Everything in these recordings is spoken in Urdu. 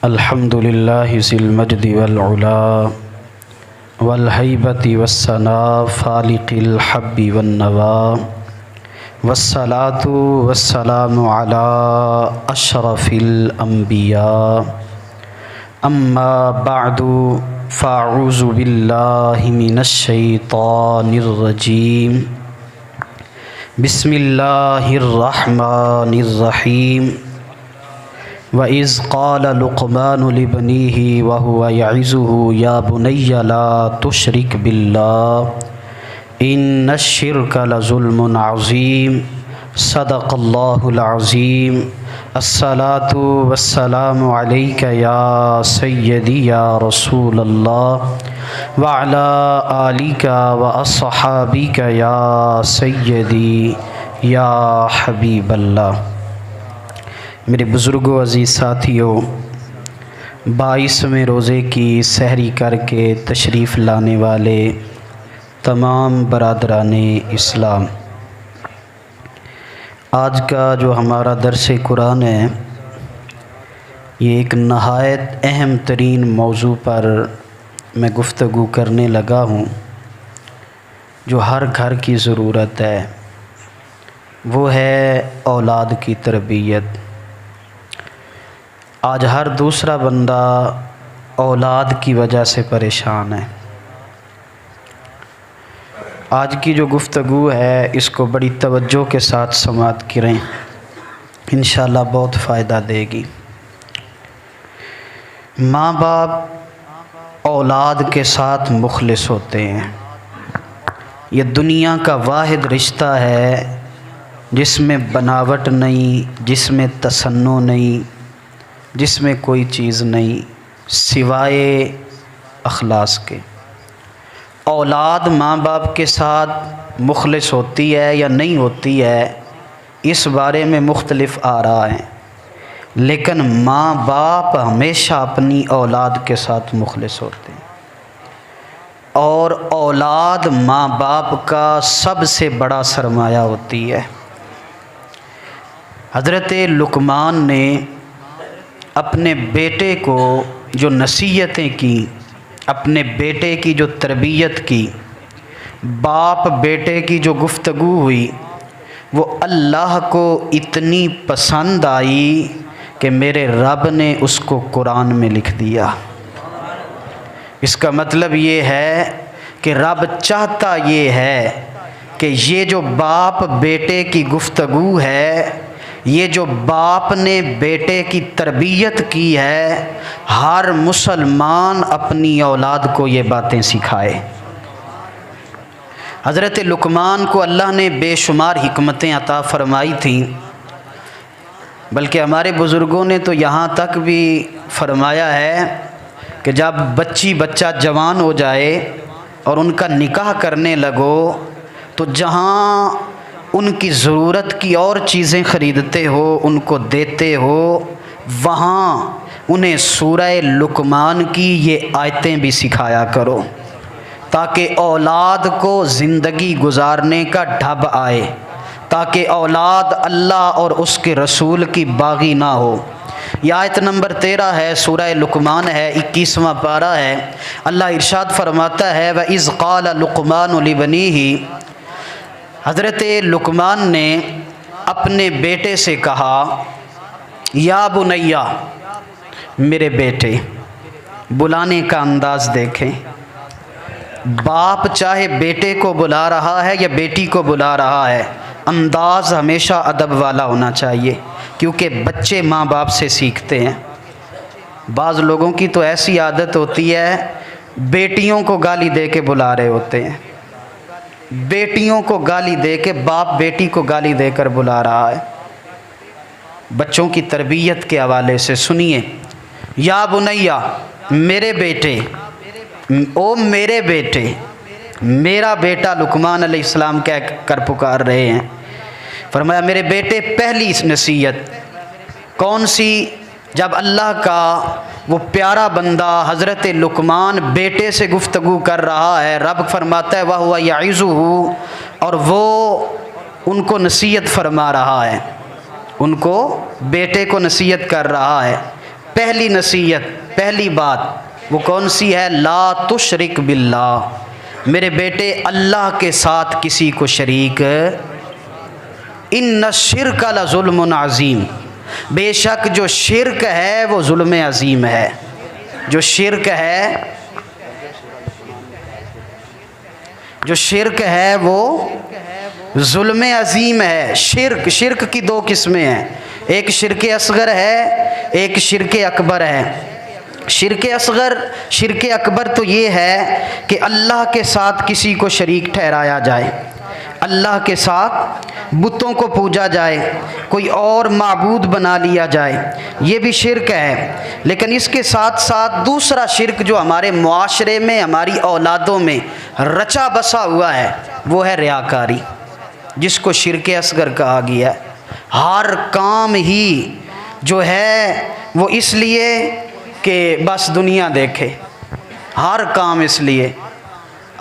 الحمد للہ ذی المجد والعلا والہیبۃ والثناء فالق الحب والنوى والصلاة والسلام علی اشرف الانبیاء اما بعد فاعوذ باللہ من الشیطان الرجیم بسم اللہ الرحمن الرحیم وَإِذْ قَالَ لُقْمَانُ لِابْنِهِ وَهُوَ يَعِظُهُ يَا بُنَيَّ لَا تُشْرِكْ بِاللَّهِ إِنَّ الشِّرْكَ لَظُلْمٌ عَظِيمٌ صدق اللہ العظیم۔ الصلاۃ والسلام علیک یا سیدی یا رسول اللہ وعلی آلک واصحابک یا سیدی یا حبیب اللہ۔ میرے بزرگوں، عزیز ساتھیوں، 22ویں روزے کی سحری کر کے تشریف لانے والے تمام برادران اسلام، آج کا جو ہمارا درس قرآن ہے، یہ ایک نہایت اہم ترین موضوع پر میں گفتگو کرنے لگا ہوں جو ہر گھر کی ضرورت ہے، وہ ہے اولاد کی تربیت۔ آج ہر دوسرا بندہ اولاد کی وجہ سے پریشان ہے۔ آج کی جو گفتگو ہے اس کو بڑی توجہ کے ساتھ سماعت کریں، انشاءاللہ بہت فائدہ دے گی۔ ماں باپ اولاد کے ساتھ مخلص ہوتے ہیں۔ یہ دنیا کا واحد رشتہ ہے جس میں بناوٹ نہیں، جس میں تصنع نہیں، جس میں کوئی چیز نہیں سوائے اخلاص کے۔ اولاد ماں باپ کے ساتھ مخلص ہوتی ہے یا نہیں ہوتی ہے، اس بارے میں مختلف آراء ہیں، لیکن ماں باپ ہمیشہ اپنی اولاد کے ساتھ مخلص ہوتے ہیں، اور اولاد ماں باپ کا سب سے بڑا سرمایہ ہوتی ہے۔ حضرت لقمان نے اپنے بیٹے کو جو نصیحتیں کی، اپنے بیٹے کی جو تربیت کی، باپ بیٹے کی جو گفتگو ہوئی، وہ اللہ کو اتنی پسند آئی کہ میرے رب نے اس کو قرآن میں لکھ دیا۔ اس کا مطلب یہ ہے کہ رب چاہتا یہ ہے کہ یہ جو باپ بیٹے کی گفتگو ہے، یہ جو باپ نے بیٹے کی تربیت کی ہے، ہر مسلمان اپنی اولاد کو یہ باتیں سکھائے۔ حضرت لقمان کو اللہ نے بے شمار حکمتیں عطا فرمائی تھیں، بلکہ ہمارے بزرگوں نے تو یہاں تک بھی فرمایا ہے کہ جب بچہ جوان ہو جائے اور ان کا نکاح کرنے لگو تو جہاں ان کی ضرورت کی اور چیزیں خریدتے ہو، ان کو دیتے ہو، وہاں انہیں سورہ لقمان کی یہ آیتیں بھی سکھایا کرو، تاکہ اولاد کو زندگی گزارنے کا ڈھب آئے، تاکہ اولاد اللہ اور اس کے رسول کی باغی نہ ہو۔ یہ آیت نمبر 13 ہے، سورہ لقمان ہے، 21واں پارہ ہے۔ اللہ ارشاد فرماتا ہے وَإِذْ قَالَ لُقْمَانُ لِابْنِهِ، حضرت لقمان نے اپنے بیٹے سے کہا، یا بنیا، میرے بیٹے۔ بلانے کا انداز دیکھیں، باپ چاہے بیٹے کو بلا رہا ہے یا بیٹی کو بلا رہا ہے، انداز ہمیشہ ادب والا ہونا چاہیے، کیونکہ بچے ماں باپ سے سیکھتے ہیں۔ بعض لوگوں کی تو ایسی عادت ہوتی ہے، بیٹیوں کو گالی دے کے بلا رہے ہوتے ہیں، بیٹیوں کو گالی دے کے باپ بیٹی کو گالی دے کر بلا رہا ہے۔ بچوں کی تربیت کے حوالے سے سنیے، یا بنیا، میرے بیٹے، او میرے بیٹے، میرا بیٹا لقمان علیہ السلام کہہ کر پکار رہے ہیں۔ فرمایا میرے بیٹے، پہلی نصیحت کون سی؟ جب اللہ کا وہ پیارا بندہ حضرت لقمان بیٹے سے گفتگو کر رہا ہے، رب فرماتا ہے وَهُوَ يَعِظُهُ، اور وہ ان کو نصیحت فرما رہا ہے، ان کو بیٹے کو نصیحت کر رہا ہے۔ پہلی نصیحت، پہلی بات وہ کون سی ہے؟ لا تشرک باللہ، میرے بیٹے اللہ کے ساتھ کسی کو شریک، ان الشرک لظلم عظیم، بے شک جو شرک ہے وہ ظلم عظیم ہے، جو شرک ہے، جو شرک ہے وہ ظلم عظیم ہے۔ شرک کی دو قسمیں ہیں، ایک شرک اصغر ہے، ایک شرک اکبر ہے۔ شرک اصغر، شرک اکبر تو یہ ہے کہ اللہ کے ساتھ کسی کو شریک ٹھہرایا جائے، اللہ کے ساتھ بتوں کو پوجا جائے، کوئی اور معبود بنا لیا جائے، یہ بھی شرک ہے۔ لیکن اس کے ساتھ ساتھ دوسرا شرک جو ہمارے معاشرے میں، ہماری اولادوں میں رچا بسا ہوا ہے، وہ ہے ریاکاری، جس کو شرک اصغر کہا گیا ہے۔ ہر کام ہی جو ہے وہ اس لیے کہ بس دنیا دیکھے، ہر کام اس لیے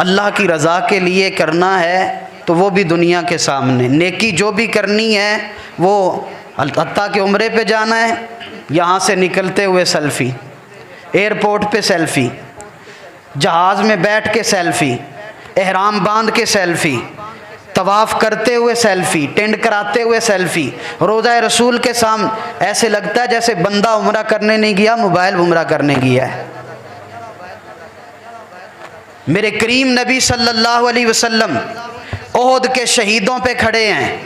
اللہ کی رضا کے لیے کرنا ہے تو وہ بھی دنیا کے سامنے، نیکی جو بھی کرنی ہے وہ حتیٰ کہ عمرے پہ جانا ہے، یہاں سے نکلتے ہوئے سیلفی، ایئرپورٹ پہ سیلفی، جہاز میں بیٹھ کے سیلفی، احرام باندھ کے سیلفی، طواف کرتے ہوئے سیلفی، ٹینڈ کراتے ہوئے سیلفی، روضہ رسول کے سامنے، ایسے لگتا ہے جیسے بندہ عمرہ کرنے نہیں گیا، موبائل عمرہ کرنے گیا ہے۔ میرے کریم نبی صلی اللہ علیہ وسلم احد کے شہیدوں پہ کھڑے ہیں،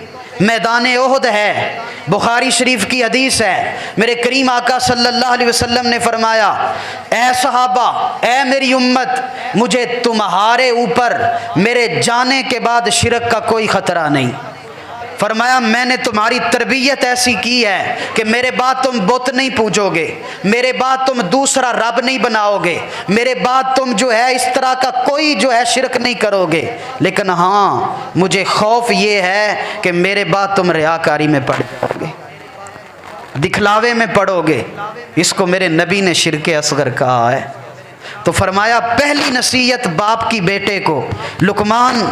میدان احد ہے، بخاری شریف کی حدیث ہے، میرے کریم آقا صلی اللہ علیہ وسلم نے فرمایا، اے صحابہ، اے میری امت، مجھے تمہارے اوپر میرے جانے کے بعد شرک کا کوئی خطرہ نہیں۔ فرمایا میں نے تمہاری تربیت ایسی کی ہے کہ میرے بعد تم بت نہیں پوجو گے، میرے بعد تم دوسرا رب نہیں بناؤ گے، میرے بعد تم جو ہے اس طرح کا کوئی جو ہے شرک نہیں کرو گے، لیکن ہاں مجھے خوف یہ ہے کہ میرے بعد تم ریاکاری میں پڑ جاؤ گے، دکھلاوے میں پڑو گے۔ اس کو میرے نبی نے شرک اصغر کہا ہے۔ تو فرمایا پہلی نصیحت باپ کی بیٹے کو، لقمان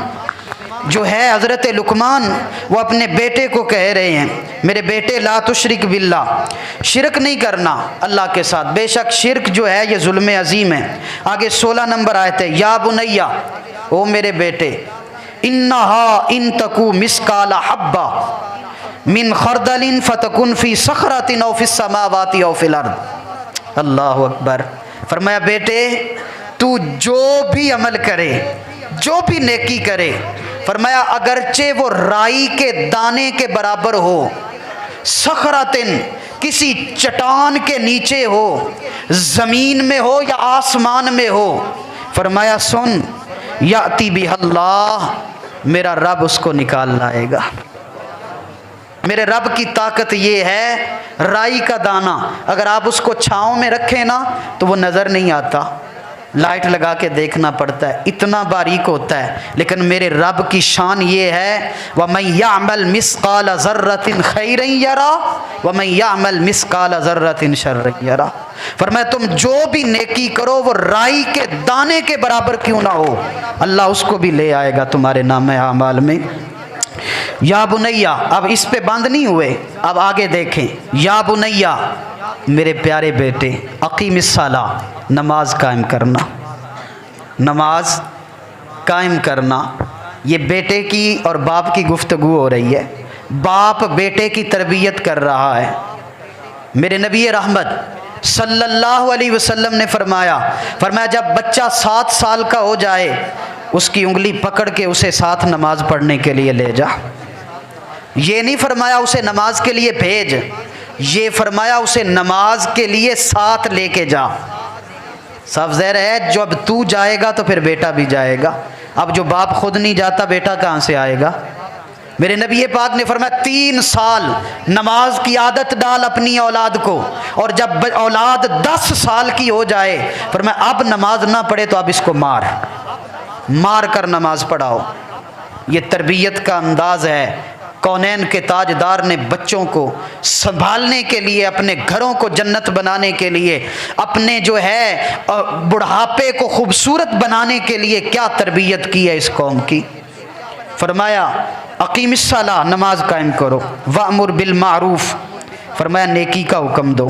جو ہے حضرت لقمان وہ اپنے بیٹے کو کہہ رہے ہیں، میرے بیٹے لا تشرک باللہ، شرک نہیں کرنا اللہ کے ساتھ، بے شک شرک جو ہے یہ ظلم عظیم ہے۔ آگے 16 نمبر آیت ہے، یا بنیہ، او میرے بیٹے، انہا ان تکو مسکال حبہ من خردل فتکن فی صخرۃ او فی السماوات او فی الارض۔ اللہ اکبر۔ فرمایا بیٹے تو جو بھی عمل کرے، جو بھی نیکی کرے، فرمایا اگرچہ وہ رائی کے دانے کے برابر ہو، صخرتن کسی چٹان کے نیچے ہو، زمین میں ہو یا آسمان میں ہو، فرمایا سن، یاتی بہ اللہ، میرا رب اس کو نکال لائے گا۔ میرے رب کی طاقت یہ ہے، رائی کا دانہ اگر آپ اس کو چھاؤں میں رکھیں نا تو وہ نظر نہیں آتا، لائٹ لگا کے دیکھنا پڑتا ہے، اتنا باریک ہوتا ہے، لیکن میرے رب کی شان یہ ہے، وَمَن يَعْمَلْ مِثْقَالَ ذَرَّةٍ خَيْرًا يَرَهُ وَمَن يَعْمَلْ مِثْقَالَ ذَرَّةٍ شَرًّا يَرَهُ۔ فرمایا تم جو بھی نیکی کرو وہ رائی کے دانے کے برابر کیوں نہ ہو، اللہ اس کو بھی لے آئے گا تمہارے نام اعمال میں۔ یا بنیہ، اب اس پہ بند نہیں ہوئے، اب آگے دیکھیں، یا بنیہ، میرے پیارے بیٹے، اقیم الصلاۃ، نماز قائم کرنا، نماز قائم کرنا۔ یہ بیٹے کی اور باپ کی گفتگو ہو رہی ہے، باپ بیٹے کی تربیت کر رہا ہے۔ میرے نبی رحمت صلی اللہ علیہ وسلم نے فرمایا جب بچہ 7 سال کا ہو جائے اس کی انگلی پکڑ کے اسے ساتھ نماز پڑھنے کے لیے لے جا۔ یہ نہیں فرمایا اسے نماز کے لیے بھیج، یہ فرمایا اسے نماز کے لیے ساتھ لے کے جا۔ صاف ظاہر ہے جب تو جائے گا تو پھر بیٹا بھی جائے گا، اب جو باپ خود نہیں جاتا بیٹا کہاں سے آئے گا؟ میرے نبی پاک نے فرمایا 3 سال نماز کی عادت ڈال اپنی اولاد کو، اور جب اولاد 10 سال کی ہو جائے فرمایا اب نماز نہ پڑھے تو اب اس کو مار کر نماز پڑھاؤ۔ یہ تربیت کا انداز ہے۔ کونین کے تاجدار نے بچوں کو سنبھالنے کے لیے، اپنے گھروں کو جنت بنانے کے لیے، اپنے جو ہے بڑھاپے کو خوبصورت بنانے کے لیے کیا تربیت کی ہے اس قوم کی۔ فرمایا اقیم الصلاۃ، نماز قائم کرو، وامر بالمعروف، فرمایا نیکی کا حکم دو،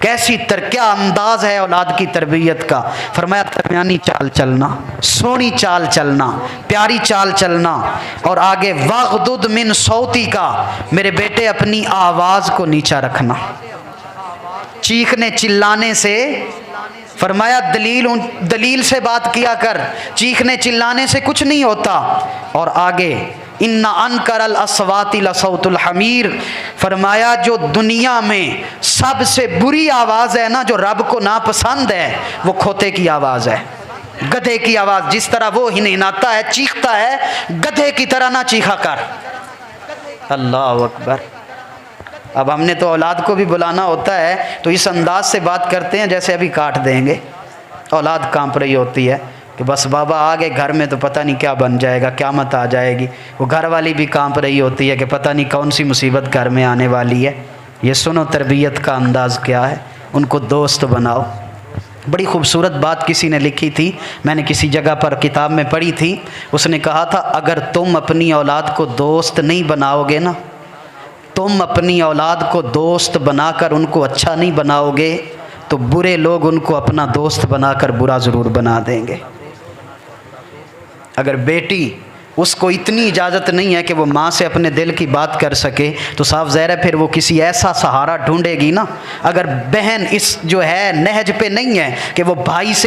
کیسی کیا انداز ہے اولاد کی تربیت کا. فرمایا درمیانی چال چلنا، سونی چال چلنا، پیاری چال چلنا. اور آگے واغدد من صوتی کا، میرے بیٹے اپنی آواز کو نیچا رکھنا. چیخنے چلانے سے، فرمایا دلیل سے بات کیا کر، چیخنے چلانے سے کچھ نہیں ہوتا. اور آگے ان انکر الاصوات لصوت الحمیر، فرمایا جو دنیا میں سب سے بری آواز ہے نا، جو رب کو ناپسند ہے، وہ کھوتے کی آواز ہے، گدھے کی آواز. جس طرح وہ ہنہناتا ہے، چیختا ہے، گدھے کی طرح نہ چیخا کر. اللہ اکبر. اب ہم نے تو اولاد کو بھی بلانا ہوتا ہے تو اس انداز سے بات کرتے ہیں جیسے ابھی کاٹ دیں گے. اولاد کانپ رہی ہوتی ہے کہ بس بابا آ گئے گھر میں تو پتہ نہیں کیا بن جائے گا، قیامت آ جائے گی. وہ گھر والی بھی کانپ رہی ہوتی ہے کہ پتہ نہیں کون سی مصیبت گھر میں آنے والی ہے. یہ سنو تربیت کا انداز کیا ہے. ان کو دوست بناؤ. بڑی خوبصورت بات کسی نے لکھی تھی، میں نے کسی جگہ پر کتاب میں پڑھی تھی. اس نے کہا تھا اگر تم اپنی اولاد کو دوست نہیں بناؤ گے نا، تم اپنی اولاد کو دوست بنا کر ان کو اچھا نہیں بناؤ گے تو برے لوگ ان کو اپنا دوست بنا کر برا ضرور بنا دیں گے. اگر بیٹی اس کو اتنی اجازت نہیں ہے کہ وہ ماں سے اپنے دل کی بات کر سکے تو صاف ظاہر ہے پھر وہ کسی ایسا سہارا ڈھونڈے گی نا. اگر بہن اس جو ہے نہج پہ نہیں ہے کہ وہ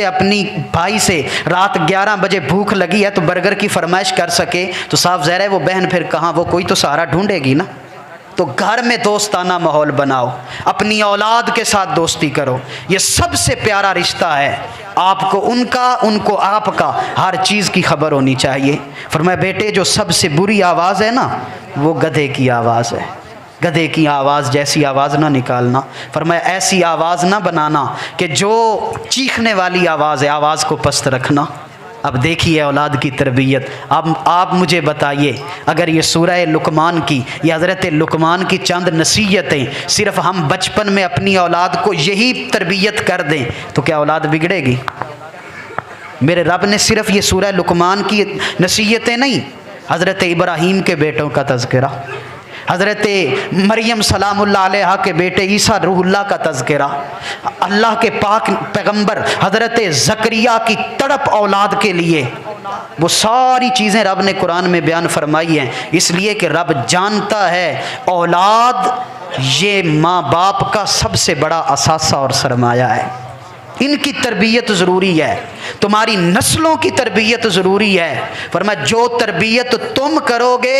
اپنی بھائی سے رات 11 بجے بھوک لگی ہے تو برگر کی فرمائش کر سکے تو صاف ظاہر ہے وہ بہن پھر کہاں، وہ کوئی تو سہارا ڈھونڈے گی نا. تو گھر میں دوستانہ ماحول بناؤ، اپنی اولاد کے ساتھ دوستی کرو. یہ سب سے پیارا رشتہ ہے. آپ کو ان کا، ان کو آپ کا، ہر چیز کی خبر ہونی چاہیے. فرمایا بیٹے جو سب سے بری آواز ہے نا وہ گدھے کی آواز ہے. گدھے کی آواز جیسی آواز نہ نکالنا. فرمایا ایسی آواز نہ بنانا کہ جو چیخنے والی آواز ہے، آواز کو پست رکھنا. اب دیکھیے اولاد کی تربیت. اب آپ مجھے بتائیے اگر یہ سورہ لقمان کی، یہ حضرت لقمان کی چند نصیحتیں صرف ہم بچپن میں اپنی اولاد کو یہی تربیت کر دیں تو کیا اولاد بگڑے گی؟ میرے رب نے صرف یہ سورہ لقمان کی نصیحتیں نہیں، حضرت ابراہیم کے بیٹوں کا تذکرہ، حضرت مریم سلام اللہ علیہا کے بیٹے عیسیٰ روح اللہ کا تذکرہ، اللہ کے پاک پیغمبر حضرت زکریا کی تڑپ اولاد کے لیے، وہ ساری چیزیں رب نے قرآن میں بیان فرمائی ہیں. اس لیے کہ رب جانتا ہے اولاد یہ ماں باپ کا سب سے بڑا اثاثہ اور سرمایہ ہے. ان کی تربیت ضروری ہے، تمہاری نسلوں کی تربیت ضروری ہے. فرمایا جو تربیت تم کرو گے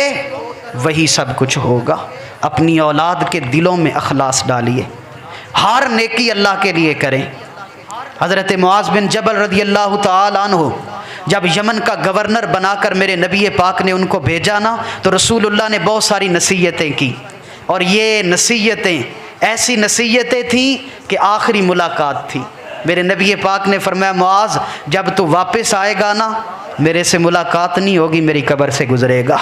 وہی سب کچھ ہوگا. اپنی اولاد کے دلوں میں اخلاص ڈالیے، ہر نیکی اللہ کے لیے کریں. حضرت معاذ بن جبل رضی اللہ تعالی عنہ جب یمن کا گورنر بنا کر میرے نبی پاک نے ان کو بھیجا نا تو رسول اللہ نے بہت ساری نصیحتیں کی. اور یہ نصیحتیں ایسی نصیحتیں تھیں کہ آخری ملاقات تھی. میرے نبی پاک نے فرمایا معاذ جب تو واپس آئے گا نا میرے سے ملاقات نہیں ہوگی، میری قبر سے گزرے گا.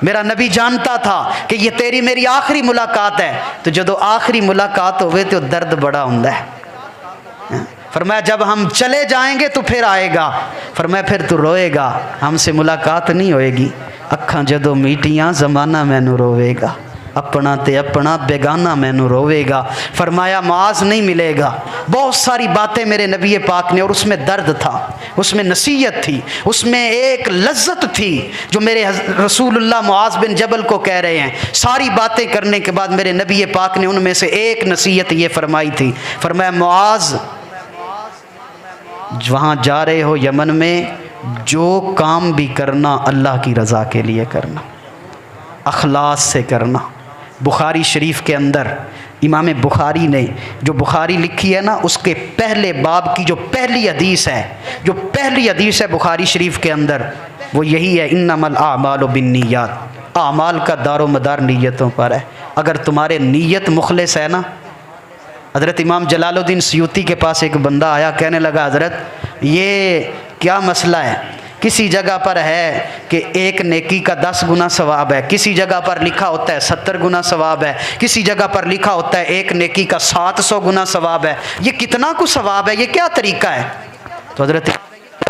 میرا نبی جانتا تھا کہ یہ تیری میری آخری ملاقات ہے. تو جدو آخری ملاقات ہوئے تو درد بڑا ہوندا ہے. فرمایا جب ہم چلے جائیں گے تو پھر آئے گا. فرمایا پھر تو روئے گا، ہم سے ملاقات نہیں ہوئے گی. اکھاں جدو میٹیاں زمانہ مینوں روے گا، اپنا تے اپنا بیگانہ مینوں روے گا. فرمایا معاذ نہیں ملے گا. بہت ساری باتیں میرے نبی پاک نے، اور اس میں درد تھا، اس میں نصیحت تھی، اس میں ایک لذت تھی جو میرے رسول اللہ معاذ بن جبل کو کہہ رہے ہیں. ساری باتیں کرنے کے بعد میرے نبی پاک نے ان میں سے ایک نصیحت یہ فرمائی تھی. فرمایا معاذ وہاں جا رہے ہو یمن میں، جو کام بھی کرنا اللہ کی رضا کے لیے کرنا، اخلاص سے کرنا. بخاری شریف کے اندر امام بخاری نے جو بخاری لکھی ہے نا اس کے پہلے باب کی جو پہلی حدیث ہے بخاری شریف کے اندر وہ یہی ہے انما الاعمال بالنیات. اعمال کا دار و مدار نیتوں پر ہے. اگر تمہارے نیت مخلص ہے نا، حضرت امام جلال الدین سیوطی کے پاس ایک بندہ آیا، کہنے لگا حضرت یہ کیا مسئلہ ہے؟ کسی جگہ پر ہے کہ ایک نیکی کا 10 گنا ثواب ہے، کسی جگہ پر لکھا ہوتا ہے 70 گنا ثواب ہے، کسی جگہ پر لکھا ہوتا ہے ایک نیکی کا 700 گنا ثواب ہے. یہ کتنا کو ثواب ہے؟ یہ کیا طریقہ ہے؟ تو حضرت